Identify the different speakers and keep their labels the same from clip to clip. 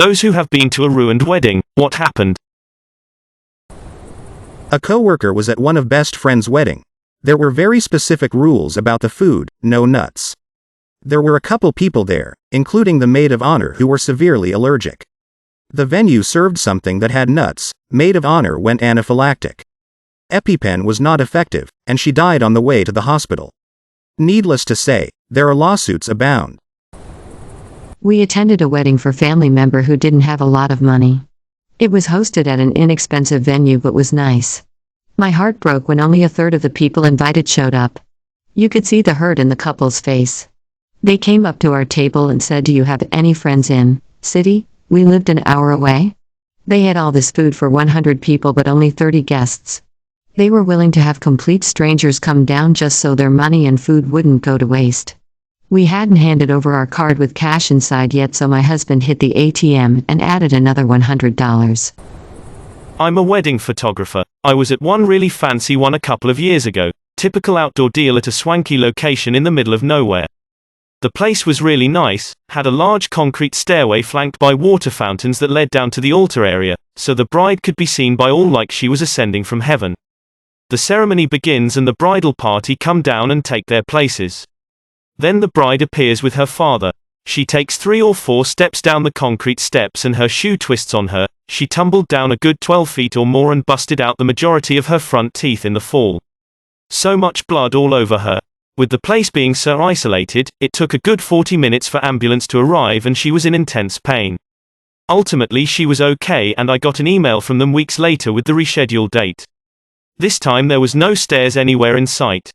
Speaker 1: Those who have been to a ruined wedding, what happened?
Speaker 2: A coworker was at one of best friend's wedding. There were very specific rules about the food, no nuts. There were a couple people there, including the maid of honor, who were severely allergic. The venue served something that had nuts. Maid of honor went anaphylactic. EpiPen was not effective, and she died on the way to the hospital. Needless to say, there are lawsuits abound.
Speaker 3: We attended a wedding for family member who didn't have a lot of money. It was hosted at an inexpensive venue but was nice. My heart broke when only a third of the people invited showed up. You could see the hurt in the couple's face. They came up to our table and said, "Do you have any friends in city? We lived an hour away." They had all this food for 100 people but only 30 guests. They were willing to have complete strangers come down just so their money and food wouldn't go to waste. We hadn't handed over our card with cash inside yet, so my husband hit the ATM and added another $100.
Speaker 1: I'm a wedding photographer. I was at one really fancy one a couple of years ago. Typical outdoor deal at a swanky location in the middle of nowhere. The place was really nice, had a large concrete stairway flanked by water fountains that led down to the altar area, so the bride could be seen by all like she was ascending from heaven. The ceremony begins and the bridal party come down and take their places. Then the bride appears with her father. She takes 3 or 4 steps down the concrete steps and her shoe twists on her. She tumbled down a good 12 feet or more and busted out the majority of her front teeth in the fall. So much blood all over her. With the place being so isolated, it took a good 40 minutes for ambulance to arrive and she was in intense pain. Ultimately she was okay and I got an email from them weeks later with the rescheduled date. This time there was no stairs anywhere in sight.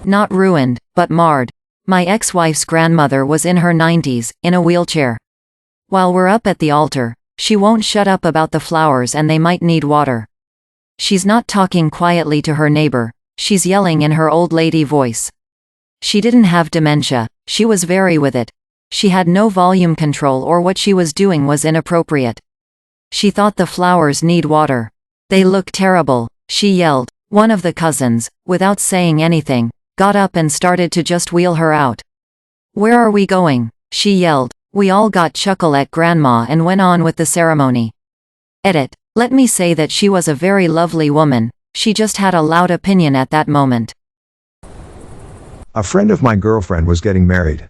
Speaker 4: Not ruined, but marred. My ex-wife's grandmother was in her 90s, in a wheelchair. While we're up at the altar, she won't shut up about the flowers and they might need water. She's not talking quietly to her neighbor, she's yelling in her old lady voice. She didn't have dementia, she was very with it. She had no volume control or what she was doing was inappropriate. She thought the flowers need water. They look terrible, she yelled. One of the cousins, without saying anything, got up and started to just wheel her out. "Where are we going?" she yelled. We all got chuckle at grandma and went on with the ceremony. Edit. Let me say that she was a very lovely woman, she just had a loud opinion at that moment.
Speaker 5: A friend of my girlfriend was getting married.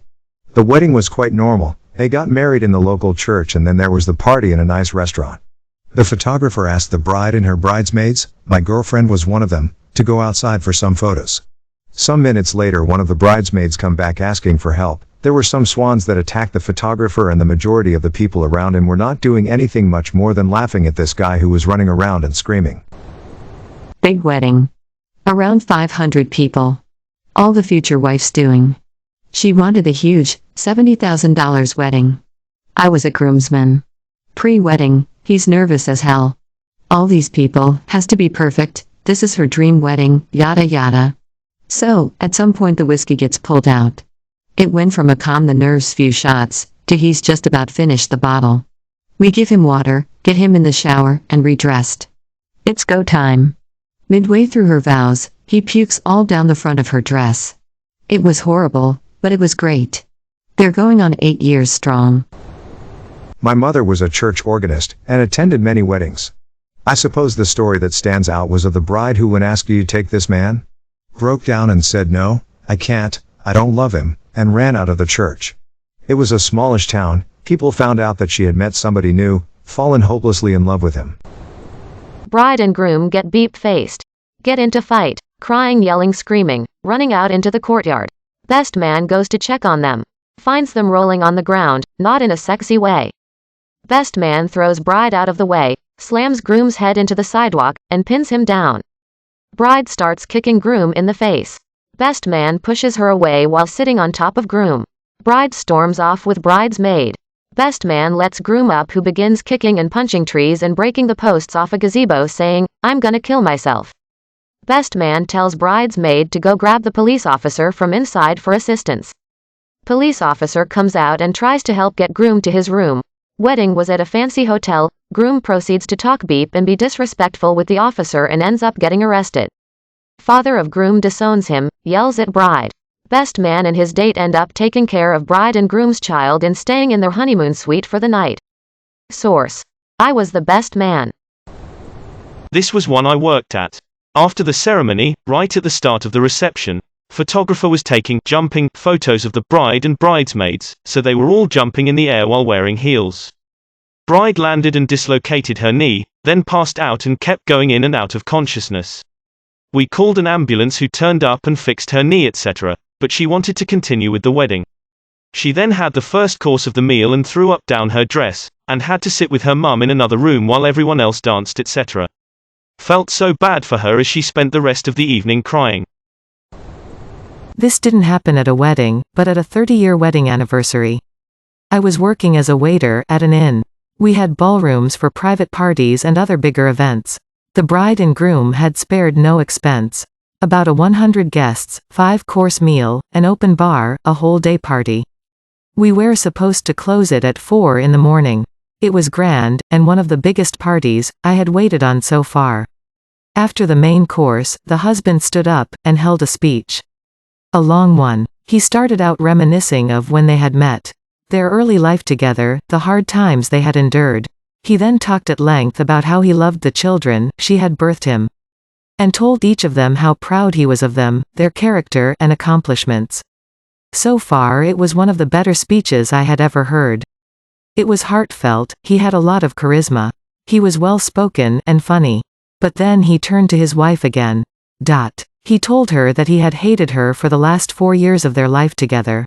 Speaker 5: The wedding was quite normal. They got married in the local church and then there was the party in a nice restaurant. The photographer asked the bride and her bridesmaids, my girlfriend was one of them, to go outside for some photos. Some minutes later one of the bridesmaids come back asking for help. There were some swans that attacked the photographer and the majority of the people around him were not doing anything much more than laughing at this guy who was running around and screaming.
Speaker 3: Big wedding. Around 500 people. All the future wife's doing. She wanted a huge, $70,000 wedding. I was a groomsman. Pre-wedding, he's nervous as hell. All these people, has to be perfect, this is her dream wedding, yada yada. So, at some point the whiskey gets pulled out. It went from a calm the nerves few shots, to he's just about finished the bottle. We give him water, get him in the shower, and redressed. It's go time. Midway through her vows, he pukes all down the front of her dress. It was horrible, but it was great. They're going on 8 years strong.
Speaker 5: My mother was a church organist, and attended many weddings. I suppose the story that stands out was of the bride who, when asked, "Do you take this man?" broke down and said, "No, I can't, I don't love him," and ran out of the church. It was a smallish town. People found out that she had met somebody new, fallen hopelessly in love with him.
Speaker 6: Bride and groom get beep-faced. Get into fight, crying, yelling, screaming, running out into the courtyard. Best man goes to check on them. Finds them rolling on the ground, not in a sexy way. Best man throws bride out of the way, slams groom's head into the sidewalk, and pins him down. Bride starts kicking groom in the face. Best man pushes her away while sitting on top of groom. Bride storms off with bride's maid. Best man lets groom up, who begins kicking and punching trees and breaking the posts off a gazebo, saying, "I'm gonna kill myself." Best man tells bride's maid to go grab the police officer from inside for assistance. Police officer comes out and tries to help get groom to his room. Wedding was at a fancy hotel. Groom proceeds to talk beep and be disrespectful with the officer and ends up getting arrested. Father of groom disowns him, yells at bride. Best man and his date end up taking care of bride and groom's child and staying in their honeymoon suite for the night. Source: I was the best man.
Speaker 1: This was one I worked at. After the ceremony, right at the start of the reception, photographer was taking jumping photos of the bride and bridesmaids, so they were all jumping in the air while wearing heels. Bride landed and dislocated her knee, then passed out and kept going in and out of consciousness. We called an ambulance who turned up and fixed her knee, etc., but she wanted to continue with the wedding. She then had the first course of the meal and threw up down her dress, and had to sit with her mum in another room while everyone else danced, etc. Felt so bad for her as she spent the rest of the evening crying.
Speaker 7: This didn't happen at a wedding, but at a 30-year wedding anniversary. I was working as a waiter at an inn. We had ballrooms for private parties and other bigger events. The bride and groom had spared no expense. About 100 guests, 5-course meal, an open bar, a whole day party. We were supposed to close it at 4 in the morning. It was grand, and one of the biggest parties I had waited on so far. After the main course, the husband stood up and held a speech. A long one. He started out reminiscing of when they had met, their early life together, the hard times they had endured. He then talked at length about how he loved the children she had birthed him, and told each of them how proud he was of them, their character and accomplishments. So far it was one of the better speeches I had ever heard. It was heartfelt, he had a lot of charisma. He was well-spoken and funny. But then he turned to his wife again. He told her that he had hated her for the last 4 years of their life together.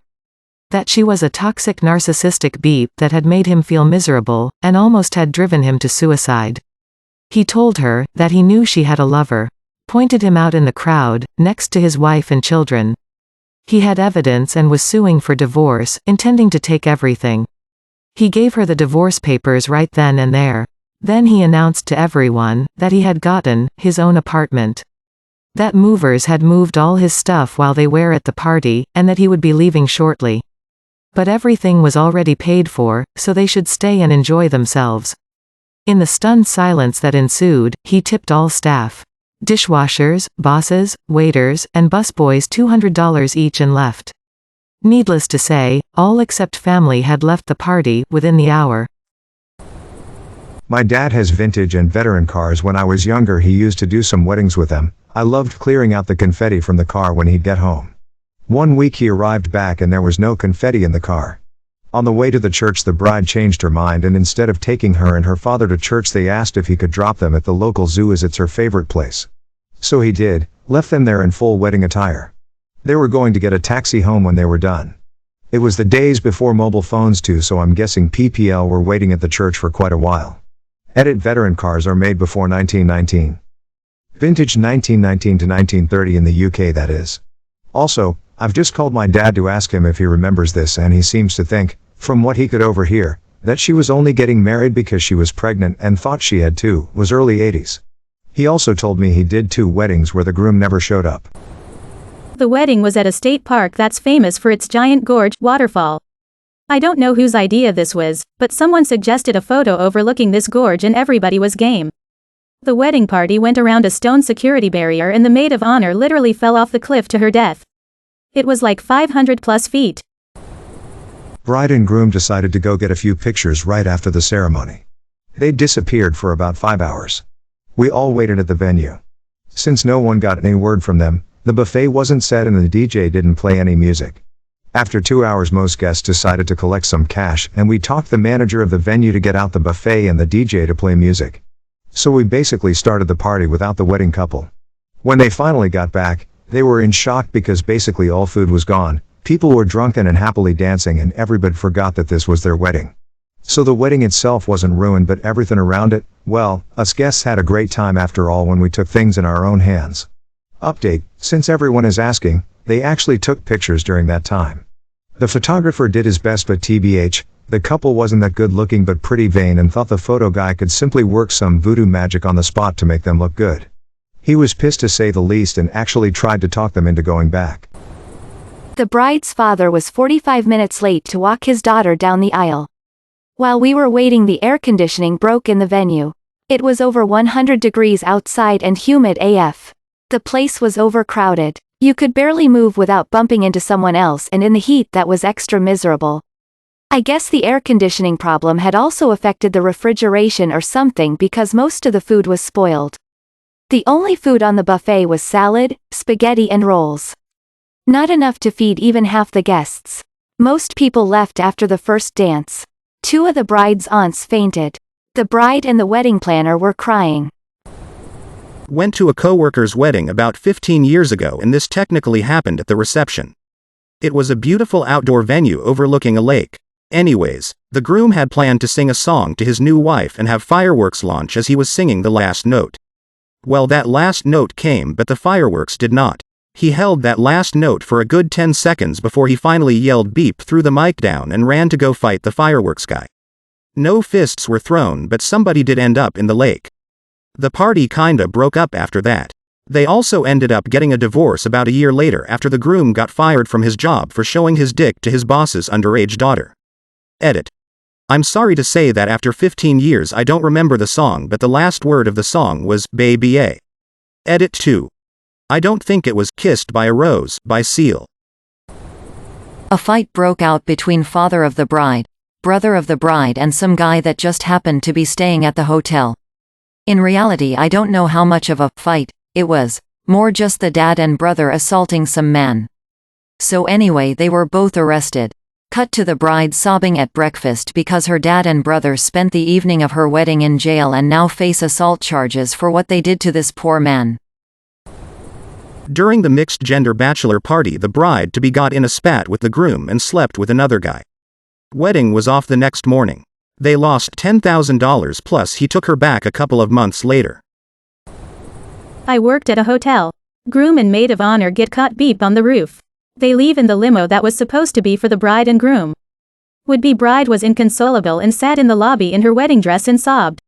Speaker 7: That she was a toxic narcissistic beep that had made him feel miserable, and almost had driven him to suicide. He told her that he knew she had a lover. Pointed him out in the crowd, next to his wife and children. He had evidence and was suing for divorce, intending to take everything. He gave her the divorce papers right then and there. Then he announced to everyone that he had gotten his own apartment. That movers had moved all his stuff while they were at the party, and that he would be leaving shortly. But everything was already paid for, so they should stay and enjoy themselves. In the stunned silence that ensued, he tipped all staff. Dishwashers, bosses, waiters, and busboys $200 each and left. Needless to say, all except family had left the party within the hour.
Speaker 5: My dad has vintage and veteran cars. When I was younger, he used to do some weddings with them. I loved clearing out the confetti from the car when he'd get home. One week he arrived back and there was no confetti in the car. On the way to the church, the bride changed her mind, and instead of taking her and her father to church, they asked if he could drop them at the local zoo as it's her favorite place. So he did, left them there in full wedding attire. They were going to get a taxi home when they were done. It was the days before mobile phones too, so I'm guessing PPL were waiting at the church for quite a while. Edit: veteran cars are made before 1919. Vintage 1919 to 1930 in the UK, that is. Also, I've just called my dad to ask him if he remembers this, and he seems to think, from what he could overhear, that she was only getting married because she was pregnant and thought she had two. Was early 80s. He also told me he did 2 weddings where the groom never showed up.
Speaker 8: The wedding was at a state park that's famous for its giant gorge waterfall. I don't know whose idea this was, but someone suggested a photo overlooking this gorge and everybody was game. The wedding party went around a stone security barrier and the maid of honor literally fell off the cliff to her death. It was like 500+ feet.
Speaker 5: Bride and groom decided to go get a few pictures right after the ceremony. They disappeared for about 5 hours. We all waited at the venue. Since no one got any word from them, the buffet wasn't set and the DJ didn't play any music. After 2 hours, most guests decided to collect some cash, and we talked the manager of the venue to get out the buffet and the DJ to play music. So we basically started the party without the wedding couple. When they finally got back, they were in shock because basically all food was gone, people were drunken and happily dancing, and everybody forgot that this was their wedding. So the wedding itself wasn't ruined, but everything around it, well, us guests had a great time after all when we took things in our own hands. Update: since everyone is asking, they actually took pictures during that time. The photographer did his best, but TBH, the couple wasn't that good looking but pretty vain and thought the photo guy could simply work some voodoo magic on the spot to make them look good. He was pissed to say the least and actually tried to talk them into going back.
Speaker 9: The bride's father was 45 minutes late to walk his daughter down the aisle. While we were waiting, the air conditioning broke in the venue. It was over 100 degrees outside and humid AF. The place was overcrowded. You could barely move without bumping into someone else, and in the heat that was extra miserable. I guess the air conditioning problem had also affected the refrigeration or something because most of the food was spoiled. The only food on the buffet was salad, spaghetti and rolls. Not enough to feed even half the guests. Most people left after the first dance. 2 of the bride's aunts fainted. The bride and the wedding planner were crying.
Speaker 2: Went to a coworker's wedding about 15 years ago, and this technically happened at the reception. It was a beautiful outdoor venue overlooking a lake. Anyways, the groom had planned to sing a song to his new wife and have fireworks launch as he was singing the last note. Well, that last note came, but the fireworks did not. He held that last note for a good 10 seconds before he finally yelled beep, threw the mic down and ran to go fight the fireworks guy. No fists were thrown, but somebody did end up in the lake. The party kinda broke up after that. They also ended up getting a divorce about a year later after the groom got fired from his job for showing his dick to his boss's underage daughter. Edit. I'm sorry to say that after 15 years I don't remember the song, but the last word of the song was baby a. Edit 2. I don't think it was Kissed by a Rose by Seal.
Speaker 4: A fight broke out between father of the bride, brother of the bride and some guy that just happened to be staying at the hotel. In reality, I don't know how much of a fight it was, more just the dad and brother assaulting some man. So anyway, they were both arrested. Cut to the bride sobbing at breakfast because her dad and brother spent the evening of her wedding in jail and now face assault charges for what they did to this poor man.
Speaker 2: During the mixed-gender bachelor party, the bride-to-be got in a spat with the groom and slept with another guy. Wedding was off the next morning. They lost $10,000 plus he took her back a couple of months later.
Speaker 8: I worked at a hotel. Groom and maid of honor get caught beep on the roof. They leave in the limo that was supposed to be for the bride and groom. Would-be bride was inconsolable and sat in the lobby in her wedding dress and sobbed.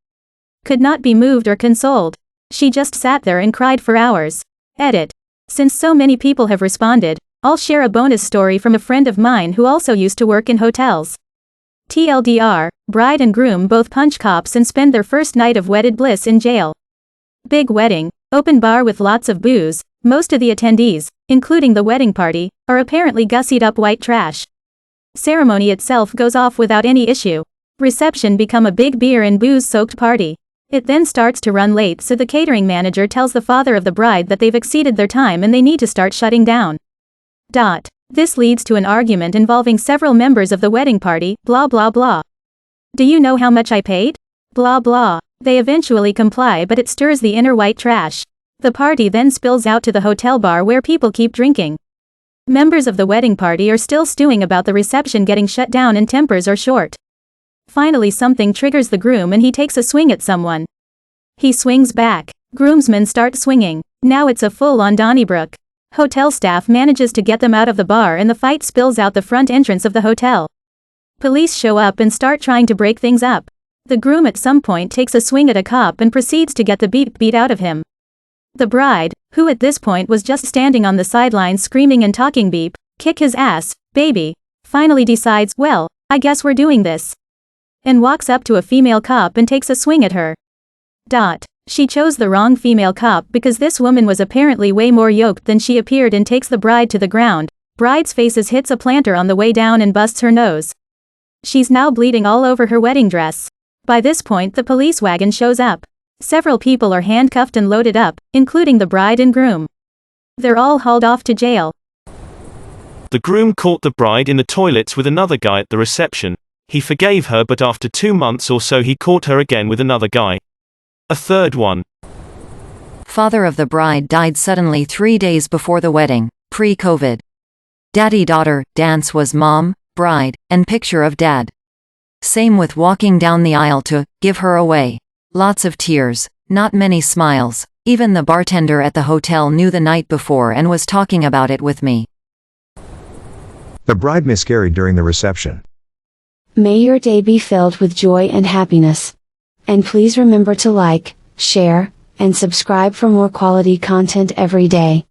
Speaker 8: Could not be moved or consoled. She just sat there and cried for hours. Edit. Since so many people have responded, I'll share a bonus story from a friend of mine who also used to work in hotels. TLDR, bride and groom both punch cops and spend their first night of wedded bliss in jail. Big wedding, open bar with lots of booze. Most of the attendees, including the wedding party, are apparently gussied up white trash. Ceremony itself goes off without any issue. Reception become a big beer and booze-soaked party. It then starts to run late, so the catering manager tells the father of the bride that they've exceeded their time and they need to start shutting down. This leads to an argument involving several members of the wedding party, blah blah blah. Do you know how much I paid? Blah blah. They eventually comply, but it stirs the inner white trash. The party then spills out to the hotel bar where people keep drinking. Members of the wedding party are still stewing about the reception getting shut down and tempers are short. Finally something triggers the groom and he takes a swing at someone. He swings back. Groomsmen start swinging. Now it's a full-on Donnybrook. Hotel staff manages to get them out of the bar and the fight spills out the front entrance of the hotel. Police show up and start trying to break things up. The groom at some point takes a swing at a cop and proceeds to get the beat out of him. The bride, who at this point was just standing on the sidelines screaming and talking beep, kick his ass, baby, finally decides, well, I guess we're doing this. And walks up to a female cop and takes a swing at her. She chose the wrong female cop because this woman was apparently way more yoked than she appeared and takes the bride to the ground. Bride's faces hits a planter on the way down and busts her nose. She's now bleeding all over her wedding dress. By this point the police wagon shows up. Several people are handcuffed and loaded up, including the bride and groom. They're all hauled off to jail.
Speaker 1: The groom caught the bride in the toilets with another guy at the reception. He forgave her, but after 2 months or so he caught her again with another guy. A third one.
Speaker 4: Father of the bride died suddenly 3 days before the wedding, pre-COVID. Daddy-daughter dance was mom, bride, and picture of dad. Same with walking down the aisle to give her away. Lots of tears, not many smiles. Even the bartender at the hotel knew the night before and was talking about it with me.
Speaker 5: The bride miscarried during the reception.
Speaker 10: May your day be filled with joy and happiness. And please remember to like, share, and subscribe for more quality content every day.